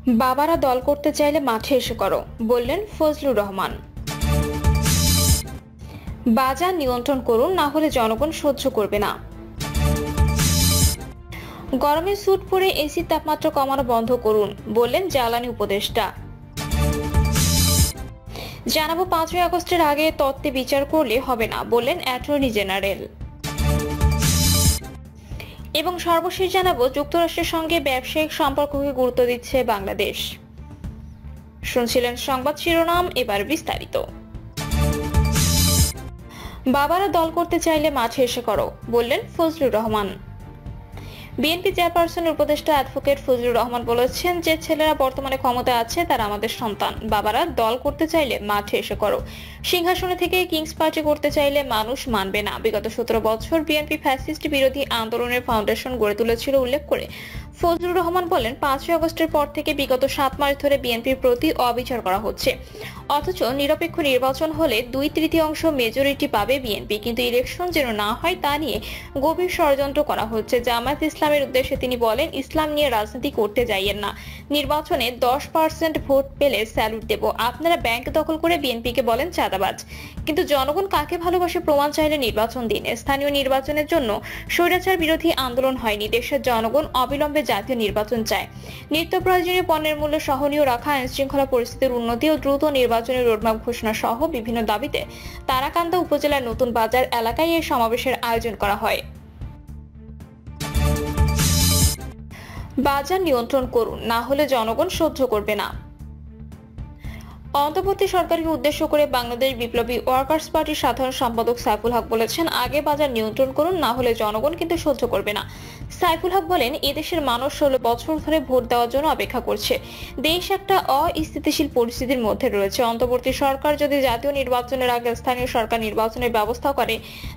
বাবারা দল করতে চাইলে মাঠে এসে করো, বললেন ফজলুর রহমান। বাজার নিয়ন্ত্রণ করুন, না হলে জনগণ সহ্য করবে না। গরমে স্যুট পরে এসির তাপমাত্রা কমানো বন্ধ করুন, বললেন জ্বালানি উপদেষ্টা। জানাবো 5ই আগস্টের আগে তত্ত্বে বিচার করলে হবে না, বললেন অ্যাটর্নি জেনারেল। এবং সর্বশেষ জানাবো যুক্তরাষ্ট্রের সঙ্গে ব্যবসায়িক সম্পর্ককে গুরুত্ব দিচ্ছে বাংলাদেশ। শুনছিলেন সংবাদ শিরোনাম, এবার বিস্তারিত। বাবারা দল করতে চাইলে মাঠে এসে করো, বললেন ফজলুর রহমান। বিএনপি চেয়ারপারসনের উপদেষ্টা অ্যাডভোকেট ফজলুর রহমান বলেছেন যে ছেলেরা বর্তমানে ক্ষমতায় আছে, তারা আমাদের সন্তান। বাবারা দল করতে চাইলে মাঠে এসে করো। সিংহাসনে থেকে কিংস পার্টি করতে চাইলে মানুষ মানবে না। বিগত 17 বছর বিএনপি ফ্যাসিস্ট বিরোধী আন্দোলনের ফাউন্ডেশন গড়ে তুলেছিল উল্লেখ করে ফজলুর রহমান বলেন, 5ই আগস্টের পর থেকে বিগত 7 মাস ধরে বিএনপির প্রতি অবিচার করা হচ্ছে। অথচ নিরপেক্ষ নির্বাচন হলে 2/3 মেজরিটি পাবে বিএনপি, কিন্তু ইলেকশন যেন না হয় তা নিয়ে গভীর ষড়যন্ত্র করা হচ্ছে। জামায়াত ইসলামের উদ্দেশ্যে তিনি বলেন, ইসলাম নিয়ে রাজনীতি করতে যাইয়েন না। নির্বাচনে 10% ভোট পেলে স্যালুট দেব। আপনারা ব্যাংক দখল করে বিএনপিকে বলেন চাঁদাবাজ, কিন্তু জনগণ কাকে ভালোবাসে প্রমাণ চাইলে নির্বাচন দিন। স্থানীয় নির্বাচনের জন্য স্বৈরাচার বিরোধী আন্দোলন হয়নি। দেশের জনগণ অবিলম্বে জাতীয় নির্বাচন চায়। নিত্য প্রয়োজনীয় পণ্যের মূল্য সহনীয় রাখা, আইন শৃঙ্খলা পরিস্থিতির উন্নতি ও দ্রুত নির্বাচনের রোডম্যাপ ঘোষণা সহ বিভিন্ন দাবিতে তারাকান্দা উপজেলার নতুন বাজার এলাকায় এই সমাবেশের আয়োজন করা হয়। বাজার নিয়ন্ত্রণ করুন, না হলে জনগণ সহ্য করবে না। অন্তর্বর্তী সরকারকে উদ্দেশ্য করে বাংলাদেশ বিপ্লবী ওয়ার্কার্স পার্টির সাধারণ সম্পাদক সাইফুল হক বলেছেন, আগে বাজার নিয়ন্ত্রণ করুন, না হলে জনগণ কিন্তু সহ্য করবে না। সাইফুল হক বলেন, এদেশের মানুষ 16 বছর ধরে ভোট দেওয়ার জন্য অপেক্ষা করছে। দেশ একটা অস্থিতিশীল পরিস্থিতির মধ্যে রয়েছে। অন্তর্বর্তী সরকার যদি জাতীয় নির্বাচনের আগে স্থানীয় সরকার নির্বাচনের ব্যবস্থা করে,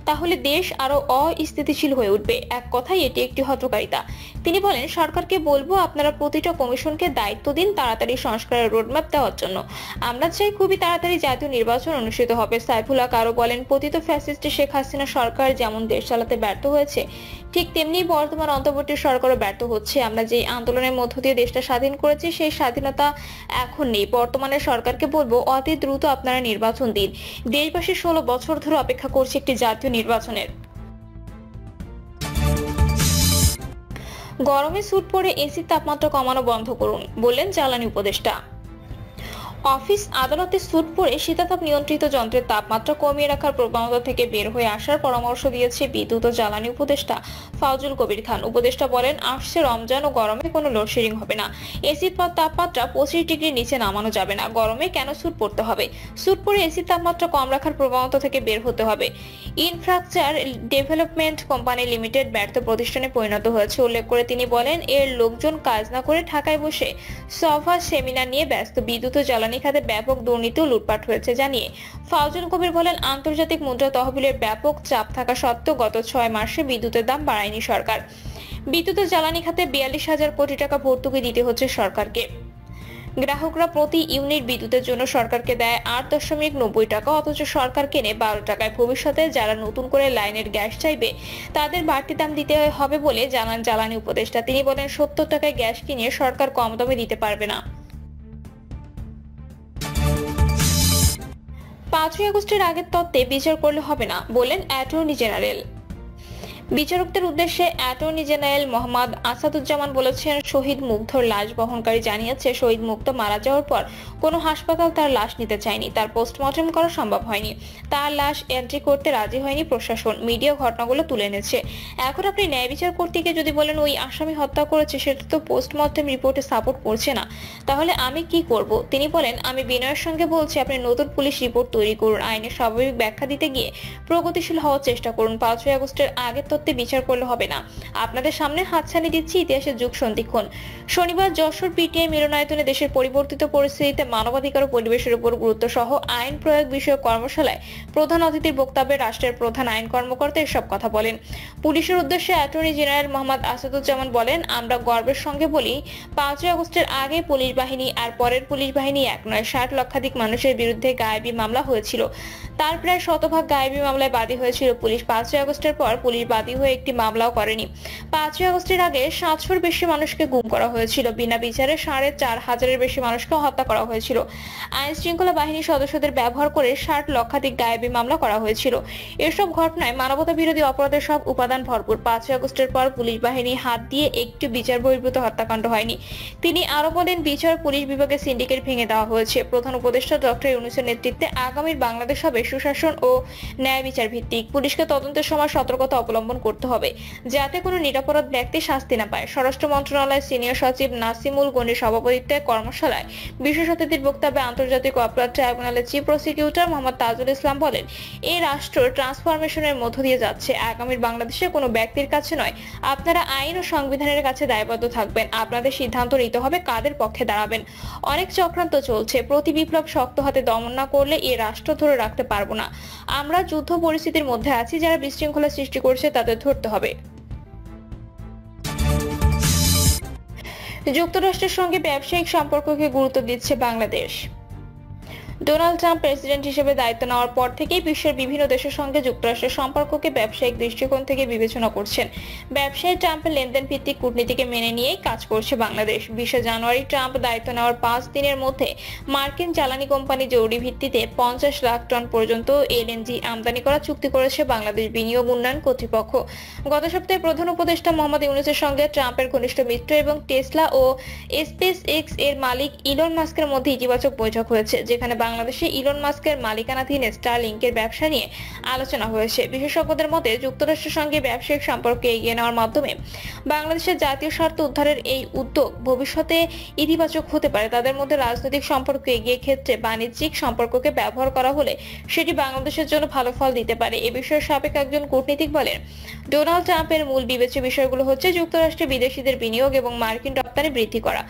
তাহলে দেশ আরো অস্থিতিশীল হয়ে উঠবে। এক কথায় এটি একটি হঠকারিতা। তিনি বলেন, সরকারকে বলবো, আপনারা প্রতিটা কমিশনকে দায়িত্ব দিন তাড়াতাড়ি সংস্কারের রোডম্যাপ দেওয়ার জন্য। আমরা চাই খুবই তাড়াতাড়ি জাতীয় নির্বাচন অনুষ্ঠিত হবে। সাইফুল হক আরো বলেন, পতিত ফ্যাসিস্ট শেখ হাসিনা সরকার যেমন দেশ চালাতে ব্যর্থ হয়েছে, ঠিক তেমনি বর্তমান অন্তর্বর্তী সরকারও ব্যর্থ হচ্ছে। আমরা যে আন্দোলনের মধ্য দিয়ে দেশটা স্বাধীন করেছি, সেই স্বাধীনতা এখন নেই। বর্তমানে সরকারকে বলবো, অতি দ্রুত আপনারা নির্বাচন দিন। দেশবাসী 16 বছর ধরে অপেক্ষা করছে একটি জাতীয় নির্বাচনের। গরমে স্যুট পরে এসির তাপমাত্রা কমানো বন্ধ করুন, বললেন জ্বালানি উপদেষ্টা। অফিস আদালতে স্যুট পরে শীতাতাপ নিয়ন্ত্রিত যন্ত্রের তাপমাত্রা কমিয়ে রাখার প্রবণতা থেকে বের হয়ে আসার পরামর্শ দিয়েছে বিদ্যুৎ ও জ্বালানি উপদেষ্টা ফাউজুল কবির খান। উপদেষ্টা বলেন, আসছে রমজান ও গরমে কোনো লোডশেডিং হবে না। এসির তাপমাত্রা 25 ডিগ্রির নিচে নামানো যাবে না। গরমে কেন স্যুট পরতে হবে? স্যুট পরে এসির তাপমাত্রা কম রাখার প্রবণতা থেকে বের হতে হবে। ইনফ্রাস্ট্রাকচার ডেভেলপমেন্ট কোম্পানি লিমিটেড ব্যর্থ প্রতিষ্ঠানে পরিণত হয়েছে উল্লেখ করে তিনি বলেন, এর লোকজন কাজ না করে ঢাকায় বসে সভা সেমিনার নিয়ে ব্যস্ত। বিদ্যুৎ ও জ্বালানি খাতে ব্যাপক দুর্নীতি ও লুটপাট হয়েছে জানিয়ে ফাউজুল কবির বলেন, আন্তর্জাতিক মুদ্রা তহবিলের ব্যাপক চাপ থাকা সত্ত্বেও গত 6 মাসে বিদ্যুতের দাম বাড়ায়নি সরকার। বিদ্যুৎ ও জ্বালানি খাতে 42,000 কোটি টাকা ভর্তুকি দিতে হচ্ছে সরকারকে। গ্রাহকরা প্রতি ইউনিট বিদ্যুতের জন্য সরকারকে দেয় 8.90 টাকা, অথচ সরকার কেনে 12 টাকায়। ভবিষ্যতে যারা নতুন করে লাইনের গ্যাস চাইবে, তাদের বাড়তি দাম দিতে হবে বলে জানান জ্বালানি উপদেষ্টা। তিনি বলেন, 70 টাকায় গ্যাস কিনে সরকার কম দামে দিতে পারবে না। 5ই আগস্টের আগের তত্ত্বে বিচার করলে হবে না, বললেন অ্যাটর্নি জেনারেল। বিচারকদের উদ্দেশ্যে অ্যাটর্নি জেনারেল মোহাম্মদ আসাদুজ্জামান বলেছেন, শহীদ মুগ্ধর লাশ বহনকারী জানিয়েছে, শহীদ মুগ্ধ মারা যাওয়ার পর কোনো হাসপাতাল তার লাশ নিতে চায়নি। তার পোস্টমর্টেম করা সম্ভব হয়নি। তার লাশ এন্ট্রি করতে রাজি হয়নি প্রশাসন। মিডিয়া ঘটনাগুলো তুলে এনেছে। এখন আপনি ন্যায় বিচার করতে গিয়ে যদি বলেন ওই আসামি হত্যা করেছে, সেটা তো পোস্টমর্টেম রিপোর্টে সাপোর্ট করছে না, তাহলে আমি কি করব? তিনি বলেন, আমি বিনয়ের সঙ্গে বলছি, আপনি নতুন পুলিশ রিপোর্ট তৈরি করুন। আইনের স্বাভাবিক ব্যাখ্যা দিতে গিয়ে প্রগতিশীল হওয়ার চেষ্টা করুন। 5ই আগস্টের আগে তত্ত্বে বিচার করলে হবে না। আপনাদের সামনে হাতছানি দিচ্ছি ইতিহাসের যুগ সন্ধিক্ষণ। শনিবার যশোর পিটিআই মিলনায়তনে দেশের পরিবর্তিত পরিস্থিতিতে মানবাধিকার ও পরিবেশের উপর গুরুত্ব সহ আইন প্রয়োগ বিষয়ক কর্মশালায় প্রধান অতিথির বক্তব্যে রাষ্ট্রের প্রধান আইন কর্মকর্তা এসব কথা বলেন। পুলিশের উদ্দেশ্যে অ্যাটর্নি জেনারেল মোহাম্মদ আসাদুজ্জামান বলেন, আমরা গর্বের সঙ্গে বলি, 5ই আগস্টের আগে পুলিশ বাহিনী আর পরের পুলিশ বাহিনী এক নয়। 60 লক্ষাধিক মানুষের বিরুদ্ধে গায়েবী মামলা হয়েছিল। তার প্রায় 100% গায়েবী মামলায় বাদী হয়েছিল পুলিশ। 5ই আগস্টের পর পুলিশ বাদী বাদী হয়ে একটি মামলাও করেনি। 5ই আগস্টের আগে 700-র বেশি মানুষকে গুম করা হয়েছিল। বিনা বিচারে 4,500-এর বেশি মানুষকে হত্যা করা হয়েছিল। আইন শৃঙ্খলা বাহিনীর সদস্যদের ব্যবহার করে 60 লক্ষাধিক গায়েবী মামলা করা হয়েছিল। এসব ঘটনায় মানবতা বিরোধী অপরাধের সব উপাদান ভরপুর। 5ই আগস্টের পর পুলিশ বাহিনী হাত দিয়ে একটি বিচার বহির্ভূত হত্যাকাণ্ড হয়নি। তিনি আরো বলেন, বিচার পুলিশ বিভাগের সিন্ডিকেট ভেঙে দেওয়া হয়েছে। প্রধান উপদেষ্টা ডক্টর ইউনূসের নেতৃত্বে আগামীর বাংলাদেশ হবে সুশাসন ও ন্যায় বিচার ভিত্তিক। পুলিশকে তদন্তের সময় সতর্কতা অবলম্বন করতে হবে, যাতে কোনো নিরপরাধ ব্যক্তি শাস্তি না পায়। স্বরাষ্ট্র মন্ত্রণালয়ের সিনিয়র সচিব নাসিমুল গনির সভাপতিত্বে কর্মশালায় বিশেষ অতিথির বক্তব্যে আন্তর্জাতিক অপরাধ ট্রাইব্যুনালের চিফ প্রসিকিউটর মোহাম্মদ তাজুল ইসলাম বলেন, এই রাষ্ট্র ট্রান্সফরমেশনের মধ্য দিয়ে যাচ্ছে। আগামীর বাংলাদেশে কোনো ব্যক্তির কাছে নয়, আপনারা আইন ও সংবিধানের কাছে দায়বদ্ধ থাকবেন। আপনাদের সিদ্ধান্ত নিতে হবে কাদের পক্ষে দাঁড়াবেন। অনেক চক্রান্ত চলছে, প্রতি বিপ্লব শক্ত হাতে দমন না করলে এই রাষ্ট্র ধরে রাখতে পারবো না। আমরা যুদ্ধ পরিস্থিতির মধ্যে আছি, যারা বিশৃঙ্খলা সৃষ্টি করছে তাদের ধরতে হবে। যুক্তরাষ্ট্রের সঙ্গে ব্যবসায়িক সম্পর্ককে গুরুত্ব দিচ্ছে বাংলাদেশ। ডোনাল্ড ট্রাম্প প্রেসিডেন্ট হিসেবে দায়িত্ব নেওয়ার পর থেকেই বিশ্বের বিভিন্ন দেশের সঙ্গে যুক্তরাষ্ট্রের সম্পর্ককে ব্যবসায়িক দৃষ্টিকোণ থেকে বিবেচনা করছেন। ব্যবসায়ী ট্রাম্পের লেনদেন ভিত্তিক কূটনীতিকে মেনে নিয়েই কাজ করছে বাংলাদেশ। 20 জানুয়ারি ট্রাম্প দায়িত্ব নেওয়ার 5 দিনের মধ্যে মার্কিন জ্বালানি কোম্পানি জরুরি ভিত্তিতে 50 লাখ টন পর্যন্ত এলএনজি আমদানি করার চুক্তি করেছে বাংলাদেশ বিনিয়োগ উন্নয়ন কর্তৃপক্ষ। গত সপ্তাহে প্রধান উপদেষ্টা মোহাম্মদ ইউনূসের সঙ্গে ট্রাম্পের ঘনিষ্ঠ মিত্র এবং টেসলা ও স্পেস এক্স এর মালিক ইলন মাস্কের মধ্যে ইতিবাচক বৈঠক হয়েছে, যেখানে বাংলাদেশে ইলন মাস্কের মালিকানাধীন স্টারলিংকের ব্যবসা নিয়ে আলোচনা হয়েছে। বিশেষজ্ঞদের মতে, যুক্তরাষ্ট্রের সঙ্গে ব্যবসায়িক সম্পর্ক এগিয়ে নেওয়ার মাধ্যমে বাংলাদেশের জাতীয় স্বার্থ উদ্ধারের এই উদ্যোগ ভবিষ্যতে ইতিবাচক হতে পারে। তাদের মধ্যে রাজনৈতিক সম্পর্ক এগিয়ে ক্ষেত্রে বাণিজ্যিক সম্পর্ককে ব্যবহার করা হলে সেটি বাংলাদেশের জন্য ভালো ফল দিতে পারে। এ বিষয়ে সাবেক একজন কূটনীতিক বলেন, ডোনাল্ড ট্রাম্পের মূল বিবেচ্য বিষয়গুলো হচ্ছে যুক্তরাষ্ট্রে বিদেশিদের বিনিয়োগ এবং মার্কিন রপ্তানি বৃদ্ধি করা।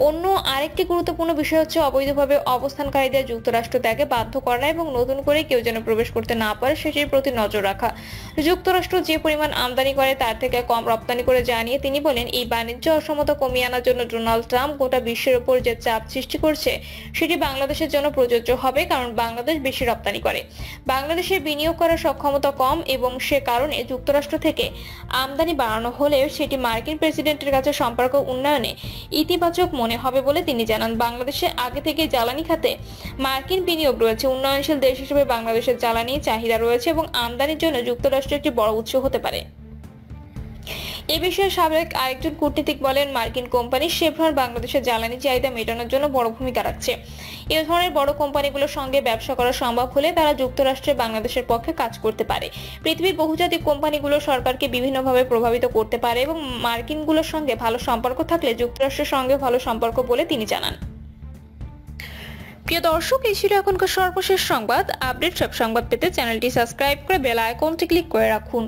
অন্য আরেকটি গুরুত্বপূর্ণ বিষয় হচ্ছে অবৈধভাবে অবস্থানকারীদের যুক্তরাষ্ট্র ত্যাগে বাধ্য করা এবং নতুন করে কেউ যেন প্রবেশ করতে না পারে সেটির প্রতি নজর রাখা। যুক্তরাষ্ট্র যে পরিমাণ আমদানি করে তার থেকে কম রপ্তানি করে জানিয়ে তিনি বলেন, এই বাণিজ্য অসমতা কমিয়ে আনার জন্য ডোনাল্ড ট্রাম্প গোটা বিশ্বের উপর যে চাপ সৃষ্টি করছে সেটি বাংলাদেশের জন্য প্রযোজ্য হবে, কারণ বাংলাদেশ বেশি রপ্তানি করে। বাংলাদেশের বিনিয়োগ করার সক্ষমতা কম এবং সে কারণে যুক্তরাষ্ট্র থেকে আমদানি বাড়ানো হলেও সেটি মার্কিন প্রেসিডেন্টের কাছে সম্পর্ক উন্নয়নে ইতিবাচক মনে হবে বলে তিনি জানান। বাংলাদেশে আগে থেকে জ্বালানি খাতে মার্কিন বিনিয়োগ রয়েছে। উন্নয়নশীল দেশ হিসেবে বাংলাদেশের জ্বালানি চাহিদা রয়েছে এবং আমদানির জন্য যুক্তরাষ্ট্র একটি বড় উৎস হতে পারে। এ বিষয়ে সাবেক আরেকজন কূটনীতিক বলেন, মার্কিন কোম্পানি শেভরন বাংলাদেশের জ্বালানি চাহিদা মেটানোর জন্য বড় ভূমিকা রাখছে। এ ধরনের বড় কোম্পানিগুলোর সঙ্গে ব্যবসা করা সম্ভব হলে তারা যুক্তরাষ্ট্রে বাংলাদেশের পক্ষে কাজ করতে পারে। পৃথিবীর বহুজাতিক কোম্পানিগুলো সরকারকে বিভিন্নভাবে প্রভাবিত করতে পারে এবং মার্কিনগুলোর সঙ্গে ভালো সম্পর্ক থাকলে যুক্তরাষ্ট্রের সঙ্গে ভালো সম্পর্ক বলে তিনি জানান। প্রিয় দর্শক, এই ছিল এখনকার সর্বশেষ সংবাদ। আপডেট সব সংবাদ পেতে চ্যানেলটি সাবস্ক্রাইব করে বেল আইকনটি ক্লিক করে রাখুন।